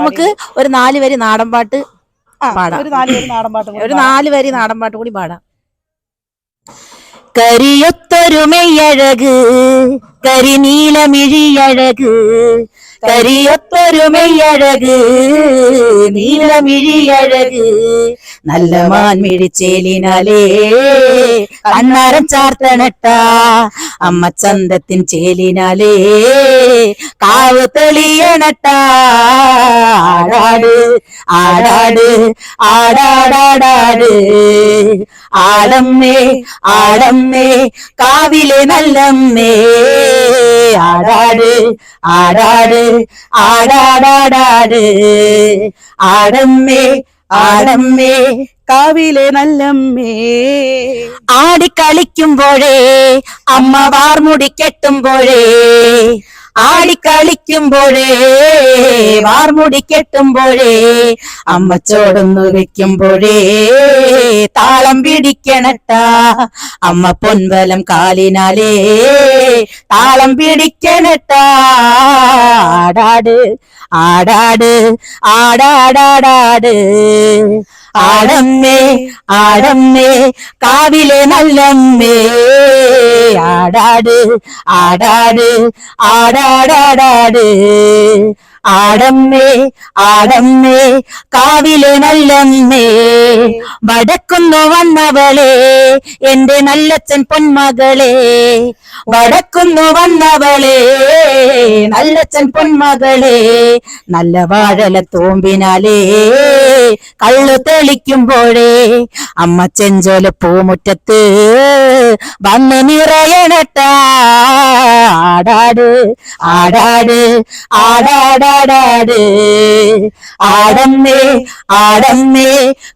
നമുക്ക് ഒരു 4 വരി നാടൻ പാട്ട് പാടാം. ഒരു 4 വരി നാടൻ പാട്ട് ഒരു 4 വരി നാടൻ പാട്ട് കൂടി പാടാം. കരിയൊത്തൊരു മെയ്യഴക് കരിനീലമിഴിയഴക് കരിയൊത്തൊരു മെയ്യഴക് നീലമിഴിയഴക് നല്ല മാൻമിഴിച്ചേലിനാലേ കണ്ണാരം ചാർത്തണട്ട അമ്മ ചന്തത്തിൻ ചേലിനാലേ കാവ് തെളിയണട്ട ആടാട് ആടാട് ആടാടാടാട് ആടമ്മേ ആടമ്മേ കാവിലെ നല്ലമ്മേ ആടാട് ആടാട് ആടാടാടാട് ആടമ്മേ ആടമ്മേ കാവിലെ നല്ലമ്മേ. ആടിക്കളിക്കുമ്പോഴേ അമ്മ വാർമുടി കെട്ടുമ്പോഴേ ആടിക്കളിക്കുമ്പോഴേ വാർമുടി കെട്ടുമ്പോഴേ അമ്മച്ചോടൊന്നു വെക്കുമ്പോഴേ താളം പിടിക്കണട്ട അമ്മ പൊൻവലം കാലിനാലേ താളം പിടിക്കണട്ട ആടാട് ആടാട് ആടാടാടാട് ആടമ്മേ ആടമ്മേ കാവിലെ നല്ലമ്മേ ആടാട് ആടാട് ആടാടാടാട് ആടമ്മേ ആടമ്മേ കാവിലെ നല്ലമ്മേ വടക്കുന്നു വന്നവളെ എന്റെ നല്ലച്ഛൻ പൊന്മകളെ വടക്കുന്നു വന്നവളെ നല്ലച്ഛൻ പൊന്മകളെ നല്ല വാഴല തോമ്പിനാലേ കള്ളു തെളിക്കുമ്പോഴേ അമ്മ ചെഞ്ചോല പൂമുറ്റത്ത് വന്ന് നിറയണട്ട ആടാട് ആടാട് ആടാടാടാട് ആടമ്മേ ആടമ്മേ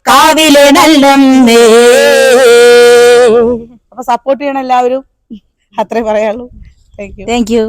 കാവിലെ നല്ലമ്മേ. അപ്പൊ സപ്പോർട്ട് ചെയ്യണം എല്ലാവരും, അത്രേ പറയാനുള്ളൂ. Thank you.